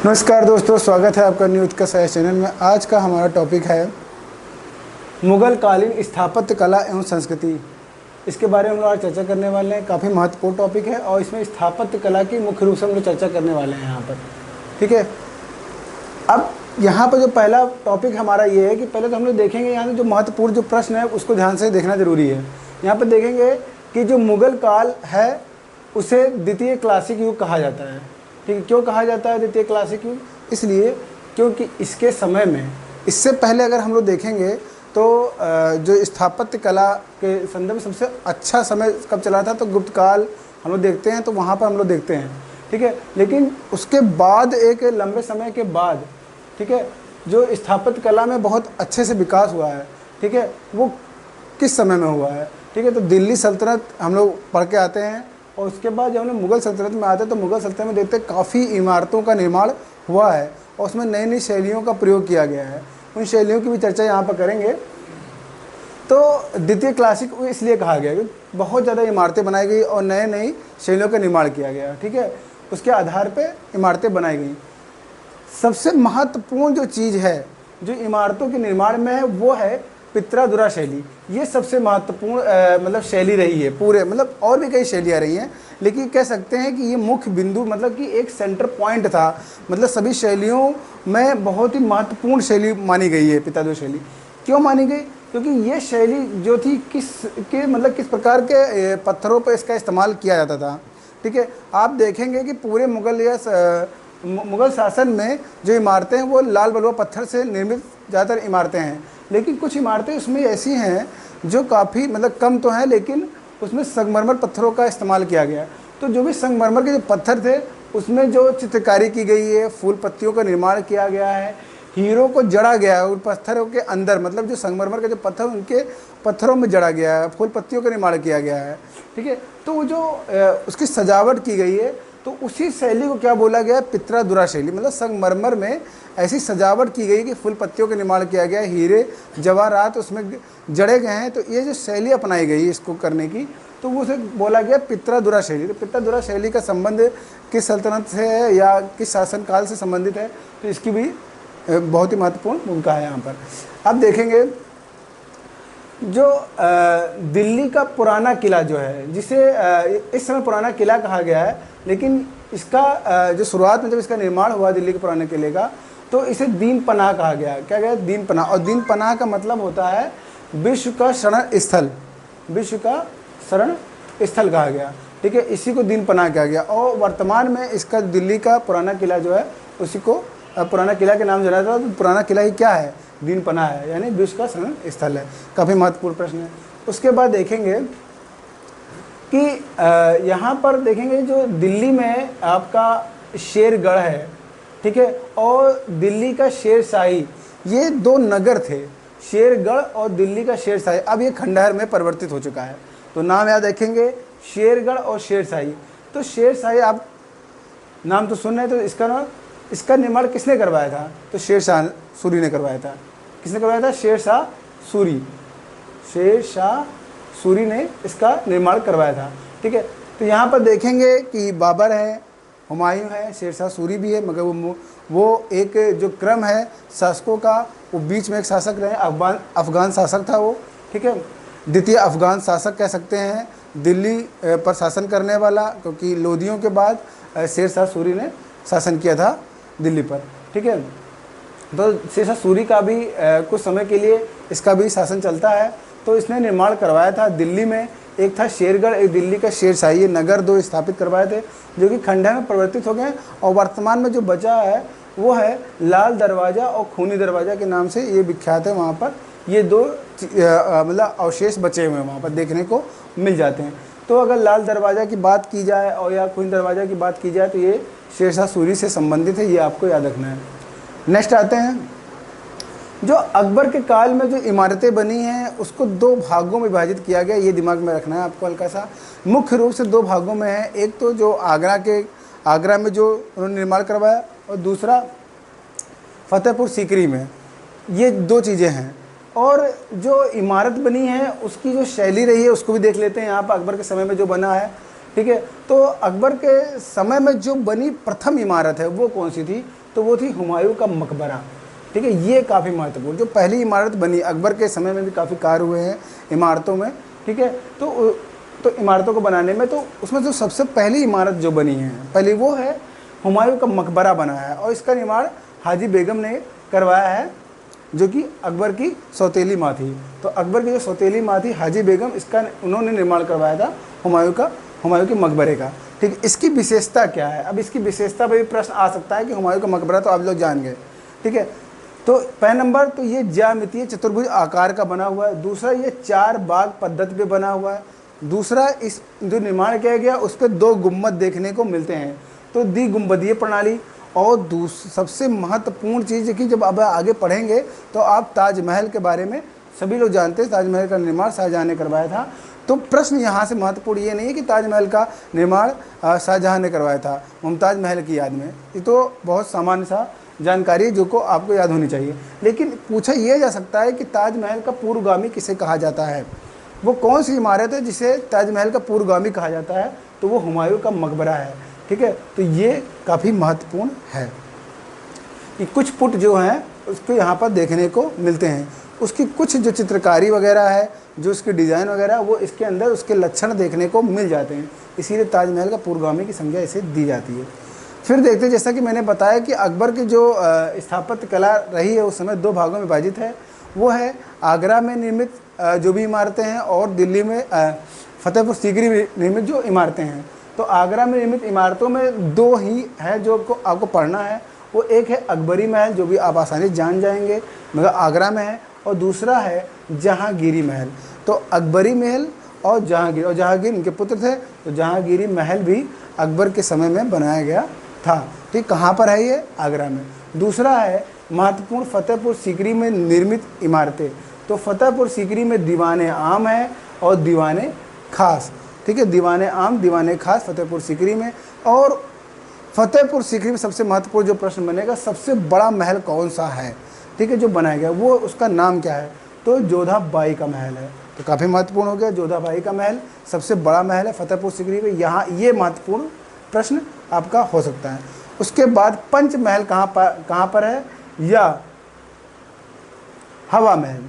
नमस्कार दोस्तों, स्वागत है आपका न्यूज का सह चैनल में। आज का हमारा टॉपिक है मुगल कालीन स्थापत्य कला एवं संस्कृति। इसके बारे में हम लोग आज चर्चा करने वाले हैं। काफ़ी महत्वपूर्ण टॉपिक है और इसमें स्थापत्य कला की मुख्य रूप से हम लोग चर्चा करने वाले हैं यहाँ पर। ठीक है, अब यहाँ पर जो पहला टॉपिक हमारा ये है कि पहले तो हम लोग देखेंगे यहाँ से जो महत्वपूर्ण जो प्रश्न है उसको ध्यान से देखना जरूरी है। यहाँ पर देखेंगे कि जो मुगल काल है उसे द्वितीय क्लासिक युग कहा जाता है। ठीक है, क्यों कहा जाता है द्वितीय क्लासिक युग? इसलिए क्योंकि इसके समय में, इससे पहले अगर हम लोग देखेंगे तो जो स्थापत्य कला के संदर्भ में सबसे अच्छा समय कब चला था तो गुप्त काल हम लोग देखते हैं, तो वहाँ पर हम लोग देखते हैं। ठीक है, लेकिन उसके बाद एक लंबे समय के बाद, ठीक है, जो स्थापत्य कला में बहुत अच्छे से विकास हुआ है, ठीक है, वो किस समय में हुआ है? ठीक है, तो दिल्ली सल्तनत हम लोग पढ़ के आते हैं और उसके बाद जब हम लोग मुग़ल सल्तनत में आते हैं तो मुग़ल सल्तनत में देखते हैं काफ़ी इमारतों का निर्माण हुआ है और उसमें नई नई शैलियों का प्रयोग किया गया है। उन शैलियों की भी चर्चा यहाँ पर करेंगे। तो द्वितीय क्लासिक इसलिए कहा गया कि बहुत ज़्यादा इमारतें बनाई गई और नए नई शैलियों का निर्माण किया गया। ठीक है, उसके आधार पर इमारतें बनाई गई। सबसे महत्वपूर्ण जो चीज़ है जो इमारतों के निर्माण में है वो है पित्रादुरा शैली। ये सबसे महत्वपूर्ण मतलब शैली रही है पूरे, मतलब और भी कई शैलियाँ रही हैं, लेकिन कह सकते हैं कि ये मुख्य बिंदु, मतलब कि एक सेंटर पॉइंट था। मतलब सभी शैलियों में बहुत ही महत्वपूर्ण शैली मानी गई है पित्रादुरा शैली। क्यों मानी गई? क्योंकि ये शैली जो थी किस प्रकार के पत्थरों पर इसका इस्तेमाल किया जाता था। ठीक है, आप देखेंगे कि पूरे मुग़ल शासन में जो इमारतें हैं वो लाल बलुआ पत्थर से निर्मित ज़्यादातर इमारतें हैं, लेकिन कुछ इमारतें उसमें ऐसी हैं जो काफ़ी मतलब कम तो हैं, लेकिन उसमें संगमरमर पत्थरों का इस्तेमाल किया गया। तो जो भी संगमरमर के जो पत्थर थे उसमें जो चित्रकारी की गई है, फूल पत्तियों का निर्माण किया गया है, हीरों को जड़ा गया है उन पत्थरों के अंदर, मतलब जो संगमरमर के जो पत्थर उनके पत्थरों में जड़ा गया है, फूल पत्तियों का निर्माण किया गया है। ठीक है, तो वो जो उसकी सजावट की गई है तो उसी शैली को क्या बोला गया? पित्रादुरा शैली। मतलब संगमरमर में ऐसी सजावट की गई कि फूल पत्तियों का निर्माण किया गया, हीरे जवाहरात उसमें जड़े गए हैं। तो ये जो शैली अपनाई गई इसको करने की, तो वो उसे बोला गया पित्रादुरा शैली। तो पित्रादुरा शैली का संबंध किस सल्तनत से है या किस शासनकाल से संबंधित है, तो इसकी भी बहुत ही महत्वपूर्ण भूमिका है यहाँ पर। अब देखेंगे जो दिल्ली का पुराना किला जो है, जिसे इस समय पुराना किला कहा गया है, लेकिन इसका जो शुरुआत में जब इसका निर्माण हुआ दिल्ली के पुराने किले का, तो इसे दीन पनाह कहा गया। क्या गया? दीन पनाह। और दीन पनाह का मतलब होता है विश्व का शरण स्थल, विश्व का शरण स्थल कहा गया। ठीक है, इसी को दीन पनाह कहा गया। और वर्तमान में इसका दिल्ली का पुराना किला जो है उसी को पुराना किला के नाम जाना जाता है। तो पुराना किला ही क्या है? दीन पनाह है, यानी विश्व का शरण स्थल है। काफ़ी महत्वपूर्ण प्रश्न है। उसके बाद देखेंगे कि यहाँ पर देखेंगे जो दिल्ली में आपका शेरगढ़ है, ठीक है, और दिल्ली का शेरशाही, ये दो नगर थे, शेरगढ़ और दिल्ली का शेरशाही। अब ये खंडहर में परिवर्तित हो चुका है। तो नाम याद रखेंगे, शेरगढ़ और शेरशाही। तो शेरशाही आप नाम तो सुन रहे, तो इसका निर्माण किसने करवाया था? तो शेरशाह सूरी ने करवाया था। किसने करवाया था? शेरशाह सूरी। शेरशाह सूरी ने इसका निर्माण करवाया था। ठीक है, तो यहाँ पर देखेंगे कि बाबर है, हुमायूं है, शेरशाह सूरी भी है, मगर वो एक जो क्रम है शासकों का, वो बीच में एक शासक रहे, अफगान शासक था वो। ठीक है, द्वितीय अफगान शासक कह सकते हैं, दिल्ली पर शासन करने वाला, क्योंकि लोदियों के बाद शेरशाह सूरी ने शासन किया था दिल्ली पर। ठीक है, तो शेरशाह सूरी का भी कुछ समय के लिए इसका भी शासन चलता है। तो इसने निर्माण करवाया था दिल्ली में, एक था शेरगढ़, एक दिल्ली का शेरशाही। ये नगर दो स्थापित करवाए थे जो कि खंडहर में परिवर्तित हो गए। और वर्तमान में जो बचा है वो है लाल दरवाज़ा और खूनी दरवाज़ा के नाम से ये विख्यात है। वहाँ पर ये दो मतलब अवशेष बचे हुए हैं, वहाँ पर देखने को मिल जाते हैं। तो अगर लाल दरवाज़ा की बात की जाए और या खूनी दरवाज़ा की बात की जाए तो ये शेरशाह सूरी से संबंधित है, ये आपको याद रखना है। नेक्स्ट आते हैं, जो अकबर के काल में जो इमारतें बनी हैं उसको दो भागों में विभाजित किया गया। ये दिमाग में रखना है आपको हल्का सा। मुख्य रूप से दो भागों में है, एक तो जो आगरा में जो उन्होंने निर्माण करवाया, और दूसरा फतेहपुर सीकरी में। ये दो चीज़ें हैं। और जो इमारत बनी है उसकी जो शैली रही है उसको भी देख लेते हैं। यहाँ पर अकबर के समय में जो बना है, ठीक है, तो अकबर के समय में जो बनी प्रथम इमारत है वो कौन सी थी? तो वो थी हुमायूं का मकबरा। ठीक है, ये काफ़ी महत्वपूर्ण, जो पहली इमारत बनी अकबर के समय में भी काफ़ी कार्य हुए हैं इमारतों में। ठीक है, तो इमारतों को बनाने में, तो उसमें जो सबसे पहली इमारत जो बनी है पहली, वो है हुमायूं का मकबरा बना है, और इसका निर्माण हाजी बेगम ने करवाया है, जो कि अकबर की सौतेली माँ थी। तो अकबर की जो सौतेली माँ थी हाजी बेगम, इसका उन्होंने निर्माण करवाया था हुमायूं के मकबरे का। ठीक है, इसकी विशेषता क्या है? अब इसकी विशेषता पर भी प्रश्न आ सकता है कि हुमायूं का मकबरा तो आप लोग जान गए। ठीक है, तो पहला नंबर तो ये ज्यामितीय चतुर्भुज आकार का बना हुआ है। दूसरा, ये 4 बाग पद्धति पे बना हुआ है। दूसरा, इस जो निर्माण किया गया उस पर 2 गुम्बद देखने को मिलते हैं, तो द्विगुम्बदीय प्रणाली। और सबसे महत्वपूर्ण चीज़ है कि जब अब आगे पढ़ेंगे तो आप ताजमहल के बारे में सभी लोग जानते हैं, ताजमहल का निर्माण शाहजहाँ ने करवाया था। तो प्रश्न यहाँ से महत्वपूर्ण ये नहीं है कि ताजमहल का निर्माण शाहजहाँ ने करवाया था मुमताज़ महल की याद में, ये तो बहुत सामान्य सा जानकारी है जो को आपको याद होनी चाहिए। लेकिन पूछा यह जा सकता है कि ताजमहल का पूर्वगामी किसे कहा जाता है? वो कौन सी इमारत है जिसे ताजमहल का पूर्वगामी कहा जाता है? तो वो हुमायूं का मकबरा है। ठीक है, तो ये काफ़ी महत्वपूर्ण है कि कुछ पुट जो हैं उसको यहाँ पर देखने को मिलते हैं। उसकी कुछ जो चित्रकारी वगैरह है, जो उसकी डिज़ाइन वगैरह, वो इसके अंदर उसके लक्षण देखने को मिल जाते हैं, इसीलिए ताजमहल का पूर्वगामी की संज्ञा इसे दी जाती है। फिर देखते हैं, जैसा कि मैंने बताया कि अकबर की जो स्थापत्य कला रही है उस समय 2 भागों में विभाजित है। वो है आगरा में निर्मित जो भी इमारतें हैं, और दिल्ली में फतेहपुर सीकरी में निर्मित जो इमारतें हैं। तो आगरा में निर्मित इमारतों में 2 ही है जो आपको पढ़ना है। वो एक है अकबरी महल, जो भी आप आसानी से जान जाएंगे, मगर आगरा में है, और दूसरा है जहांगीरी महल। तो अकबरी महल और जहांगीर इनके पुत्र थे, तो जहांगीरी महल भी अकबर के समय में बनाया गया था। ठीक, कहाँ पर है ये? आगरा में। दूसरा है महत्वपूर्ण फतेहपुर सीकरी में निर्मित इमारतें। तो फतेहपुर सीकरी में दीवाने आम है और दीवाने खास। ठीक है, दीवाने आम दीवाने खास फतेहपुर सीकरी में। और फतेहपुर सीकरी में सबसे महत्वपूर्ण जो प्रश्न बनेगा, सबसे बड़ा महल कौन सा है? ठीक है, जो बनाया गया वो उसका नाम क्या है? तो जोधा बाई का महल है। तो काफ़ी महत्वपूर्ण हो गया, जोधा बाई का महल सबसे बड़ा महल है फतेहपुर सीकरी में। यहाँ ये महत्वपूर्ण प्रश्न आपका हो सकता है। उसके बाद पंचमहल कहाँ पर है? या हवा महल,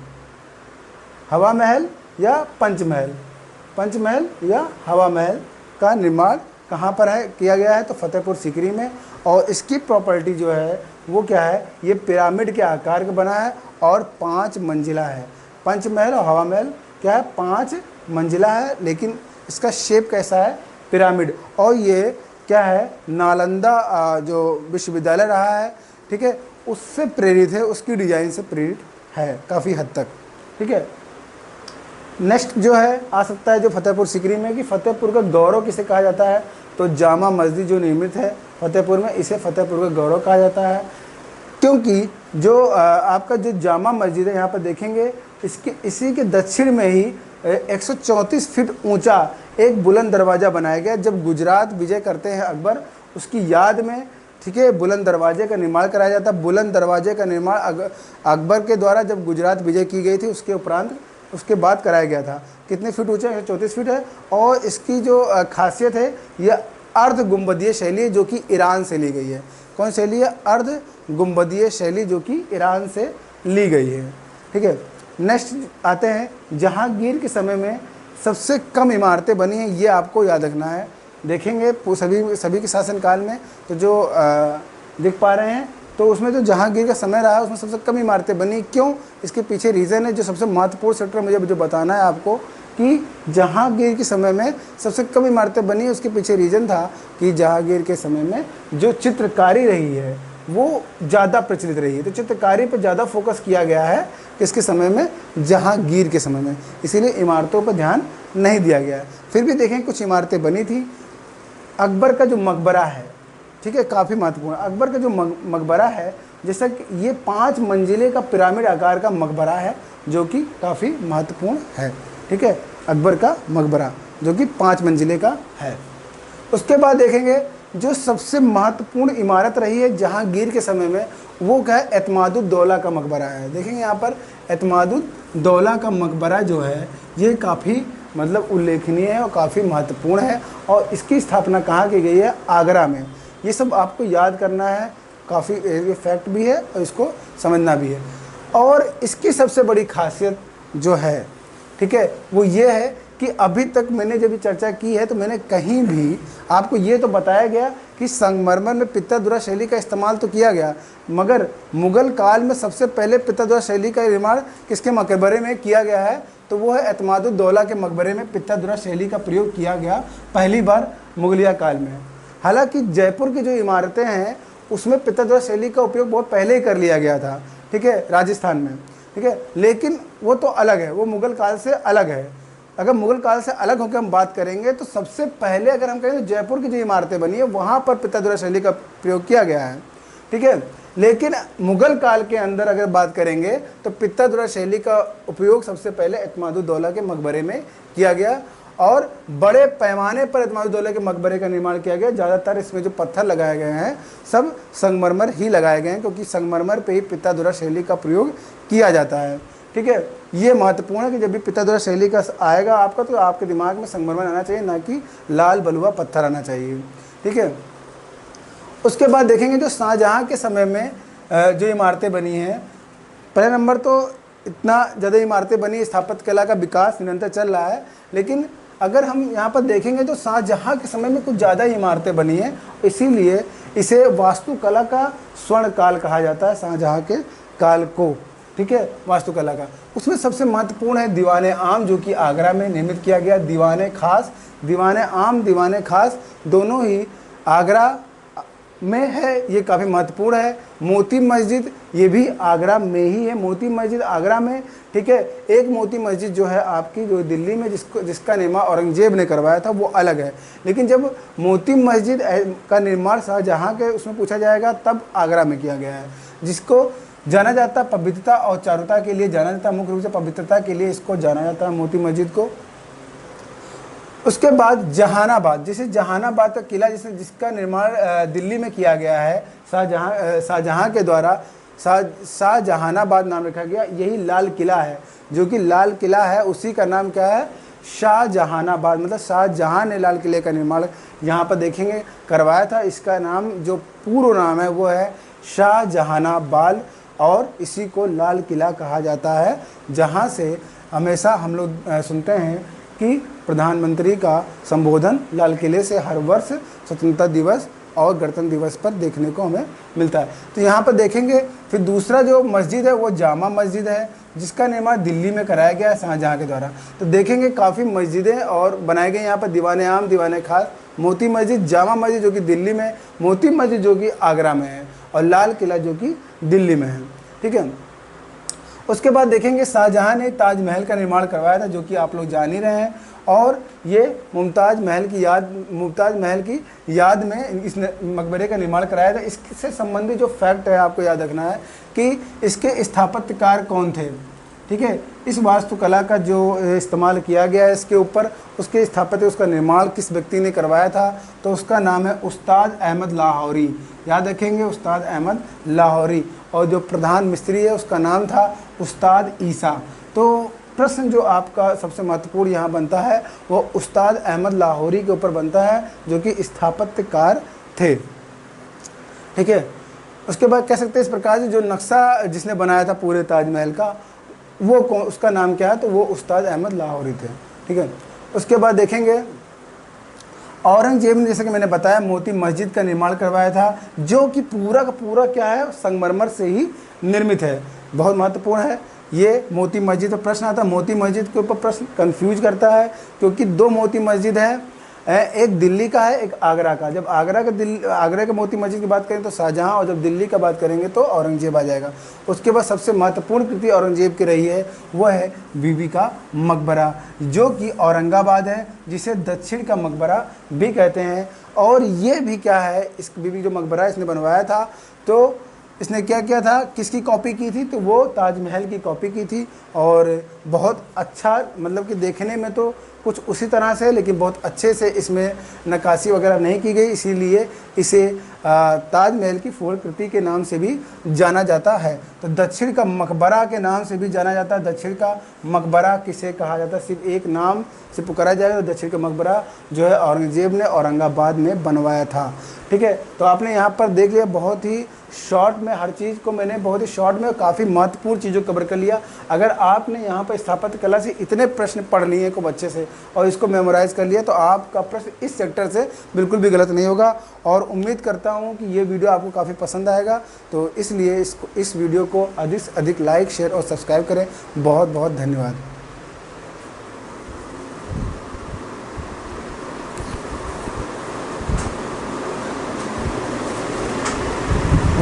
हवा महल या पंचमहल या हवा महल का निर्माण कहाँ पर है किया गया है? तो फतेहपुर सीकरी में। और इसकी प्रॉपर्टी जो है वो क्या है? ये पिरामिड के आकार का बना है और 5 मंजिला है। पंचमहल और हवा महल क्या है? 5 मंजिला है, लेकिन इसका शेप कैसा है? पिरामिड। और ये क्या है? नालंदा जो विश्वविद्यालय रहा है, ठीक है, उससे प्रेरित है, उसकी डिज़ाइन से प्रेरित है काफ़ी हद तक। ठीक है, नेक्स्ट जो है आ सकता है जो फतेहपुर सीकरी में, कि फतेहपुर का गौरव किसे कहा जाता है? तो जामा मस्जिद जो निर्मित है फतेहपुर में, इसे फतेहपुर का गौरव कहा जाता है। क्योंकि जो आपका जो जामा मस्जिद है, यहाँ पर देखेंगे, इसी के दक्षिण में ही 134 फीट ऊंचा एक बुलंद दरवाज़ा बनाया गया। जब गुजरात विजय करते हैं अकबर, उसकी याद में, ठीक है, बुलंद दरवाजे का निर्माण कराया जाता है। बुलंद दरवाजे का निर्माण अकबर के द्वारा जब गुजरात विजय की गई थी उसके बाद कराया गया था। कितने फीट ऊंचा? 134 फीट है। और इसकी जो खासियत है, यह अर्ध गुंबदीय शैली है, जो कि ईरान से ली गई है। कौन शैली है? अर्ध गुंबदीय शैली, जो कि ईरान से ली गई है। ठीक है, नेक्स्ट आते हैं जहांगीर के समय में सबसे कम इमारतें बनी हैं, ये आपको याद रखना है। देखेंगे सभी के शासनकाल में, तो जो देख पा रहे हैं, तो उसमें जो जहांगीर का समय रहा उसमें सबसे कम इमारतें बनी। क्यों? इसके पीछे रीज़न है, जो सबसे महत्वपूर्ण सेक्टर मुझे जो बताना है आपको, कि जहांगीर के समय में सबसे कम इमारतें बनी। उसके पीछे रीज़न था कि जहांगीर के समय में जो चित्रकारी रही है वो ज़्यादा प्रचलित रही है। तो चित्रकारी पर ज़्यादा फोकस किया गया है किसके समय में? जहांगीर के समय में, इसीलिए इमारतों पर ध्यान नहीं दिया गया है। फिर भी देखें कुछ इमारतें बनी थी। अकबर का जो मकबरा है, ठीक है, काफ़ी महत्वपूर्ण। अकबर का जो मकबरा है, जैसा कि ये 5 मंजिले का पिरामिड आकार का मकबरा है, जो कि काफ़ी महत्वपूर्ण है। ठीक है, अकबर का मकबरा जो कि 5 मंजिले का है। उसके बाद देखेंगे जो सबसे महत्वपूर्ण इमारत रही है जहांगीर के समय में, वो क्या है? एतमादुद्दौला का मकबरा है। देखेंगे यहाँ पर एतमादुद्दौला का मकबरा जो है, ये काफ़ी मतलब उल्लेखनीय है और काफ़ी महत्वपूर्ण है। और इसकी स्थापना कहाँ की गई है? आगरा में। ये सब आपको याद करना है काफ़ी ये फैक्ट भी है और इसको समझना भी है। और इसकी सबसे बड़ी खासियत जो है, ठीक है, वो ये है कि अभी तक मैंने जब चर्चा की है तो मैंने कहीं भी आपको ये तो बताया गया कि संगमरमर में पित्तरदुरा शैली का इस्तेमाल तो किया गया, मगर मुगल काल में सबसे पहले पित्तरदुरा शैली का निर्माण किसके मकबरे में किया गया है, तो वो है एतमादुद्दौला के मकबरे में पित्तरदुरा शैली का प्रयोग किया गया पहली बार मुगलिया काल में। हालांकि जयपुर की जो इमारतें हैं उसमें पित्तरदुरा शैली का उपयोग बहुत पहले ही कर लिया गया था, ठीक है, राजस्थान में, ठीक है, लेकिन वो तो अलग है, वो मुगल काल से अलग है। अगर मुगल काल से अलग होकर हम बात करेंगे तो सबसे पहले अगर हम कहें तो जयपुर की जो इमारतें बनी है वहाँ पर पित्तरदुरा शैली का प्रयोग किया गया है, ठीक है। लेकिन मुगल काल के अंदर अगर बात करेंगे तो पित्तरदुरा शैली का उपयोग सबसे पहले एतमादुद्दौला के मकबरे में किया गया और बड़े पैमाने पर एतमादुद्दौला के मकबरे का निर्माण किया गया। ज़्यादातर इसमें जो पत्थर लगाए गए हैं सब संगमरमर ही लगाए गए हैं, क्योंकि संगमरमर पे ही पित्तरदुरा शैली का प्रयोग किया जाता है, ठीक है। ये महत्वपूर्ण है कि जब भी पित्तरदुरा शैली का आएगा आपका तो आपके दिमाग में संगमरमर आना चाहिए, ना कि लाल बलुआ पत्थर आना चाहिए, ठीक है। उसके बाद देखेंगे जो शाहजहाँ के समय में जो इमारतें बनी हैं, पहले नंबर तो इतना ज़्यादा इमारतें बनी, स्थापत्य कला का विकास निरंतर चल रहा है, लेकिन अगर हम यहाँ पर देखेंगे तो शाहजहाँ के समय में कुछ ज़्यादा इमारतें बनी हैं, इसीलिए इसे वास्तुकला का स्वर्ण काल कहा जाता है, शाहजहाँ के काल को, ठीक है, वास्तुकला का। उसमें सबसे महत्वपूर्ण है दीवाने आम, जो कि आगरा में निर्मित किया गया। दीवाने खास, दीवाने आम, दीवाने खास दोनों ही आगरा में है, ये काफ़ी महत्वपूर्ण है। मोती मस्जिद ये भी आगरा में ही है, मोती मस्जिद आगरा में, ठीक है। एक मोती मस्जिद जो है आपकी जो दिल्ली में जिसका निर्माण औरंगजेब ने करवाया था वो अलग है, लेकिन जब मोती मस्जिद का निर्माण शाहजहाँ के उसमें पूछा जाएगा तब आगरा में किया गया है, जिसको जाना जाता है पवित्रता और चारुता के लिए जाना जाता है, मुख्य रूप से पवित्रता के लिए इसको जाना जाता है मोती मस्जिद को। उसके बाद जहानाबाद, जैसे जहानाबाद का किला जिसका निर्माण दिल्ली में किया गया है शाहजहाँ के द्वारा, शाहजहानाबाद नाम रखा गया। यही लाल किला है, जो कि लाल किला है उसी का नाम क्या है, शाहजहानाबाद, मतलब शाहजहाँ ने लाल किले का निर्माण यहाँ पर देखेंगे करवाया था। इसका नाम जो पूर्व नाम है वो है शाहजहानाबाद और इसी को लाल किला कहा जाता है, जहाँ से हमेशा हम लोग सुनते हैं कि प्रधानमंत्री का संबोधन लाल किले से हर वर्ष स्वतंत्रता दिवस और गणतंत्र दिवस पर देखने को हमें मिलता है। तो यहाँ पर देखेंगे फिर दूसरा जो मस्जिद है वो जामा मस्जिद है, जिसका निर्माण दिल्ली में कराया गया है शाहजहाँ के द्वारा। तो देखेंगे काफ़ी मस्जिदें और बनाए गए यहाँ पर, दीवाने आम, दीवाने खास, मोती मस्जिद, जामा मस्जिद जो कि दिल्ली में, मोती मस्जिद जो कि आगरा में है और लाल किला जो कि दिल्ली में है, ठीक है। उसके बाद देखेंगे शाहजहाँ ने ताजमहल का निर्माण करवाया था, जो कि आप लोग जान ही रहे हैं, और ये मुमताज़ महल की याद में इस मकबरे का निर्माण कराया था। इससे संबंधित जो फैक्ट है आपको याद रखना है कि इसके स्थापत्यकार कौन थे, ठीक है। इस वास्तुकला का जो इस्तेमाल किया गया है इसके ऊपर, उसके स्थापत्य, उसका निर्माण किस व्यक्ति ने करवाया था, तो उसका नाम है उस्ताद अहमद लाहौरी, याद रखेंगे, उस्ताद अहमद लाहौरी। और जो प्रधान मिस्त्री है उसका नाम था उस्ताद ईसा। तो प्रश्न जो आपका सबसे महत्वपूर्ण यहाँ बनता है वो उस्ताद अहमद लाहौरी के ऊपर बनता है, जो कि स्थापत्यकार थे, ठीक है। उसके बाद कह सकते हैं इस प्रकार से जो नक्शा जिसने बनाया था पूरे ताजमहल का वो उसका नाम क्या है, तो वो उस्ताद अहमद लाहौरी थे, ठीक है। उसके बाद देखेंगे औरंगजेब ने, जैसे कि मैंने बताया, मोती मस्जिद का निर्माण करवाया था, जो कि पूरा का पूरा क्या है, संगमरमर से ही निर्मित है। बहुत महत्वपूर्ण है ये मोती मस्जिद पर प्रश्न आता है। मोती मस्जिद के ऊपर प्रश्न कंफ्यूज करता है, क्योंकि दो मोती मस्जिद है, एक दिल्ली का है, एक आगरा का। जब आगरा के मोती मस्जिद की बात करें तो शाहजहाँ, और जब दिल्ली का बात करेंगे तो औरंगजेब आ जाएगा। उसके बाद सबसे महत्वपूर्ण कृति औरंगजेब की रही है वो है बीबी का मकबरा, जो कि औरंगाबाद है, जिसे दक्षिण का मकबरा भी कहते हैं। और ये भी क्या है, इस बीबी जो मकबरा इसने बनवाया था, तो इसने क्या किया था, किसकी कॉपी की थी, तो वो ताजमहल की कॉपी की थी। और बहुत अच्छा, मतलब कि देखने में तो कुछ उसी तरह से, लेकिन बहुत अच्छे से इसमें नक्काशी वगैरह नहीं की गई, इसीलिए इसे ताजमहल की फूल कृति के नाम से भी जाना जाता है। तो दक्षिण का मकबरा के नाम से भी जाना जाता है। दक्षिण का मकबरा किसे कहा जाता है, सिर्फ एक नाम से पुकारा जाएगा, तो दक्षिण का मकबरा जो है औरंगजेब ने औरंगाबाद में बनवाया था, ठीक है। तो आपने यहाँ पर देख लिया बहुत ही शॉर्ट में हर चीज़ को मैंने बहुत ही शॉर्ट में काफ़ी महत्वपूर्ण चीज़ों को कवर कर लिया। अगर आपने यहाँ पर स्थापत्य कला से इतने प्रश्न पढ़ लिए खूब अच्छे से और इसको मेमोराइज कर लिया तो आपका प्रश्न इस सेक्टर से बिल्कुल भी गलत नहीं होगा। और उम्मीद करता हूँ कि ये वीडियो आपको काफ़ी पसंद आएगा, तो इसलिए इस वीडियो को अधिक से अधिक लाइक, शेयर और सब्सक्राइब करें। बहुत बहुत धन्यवाद।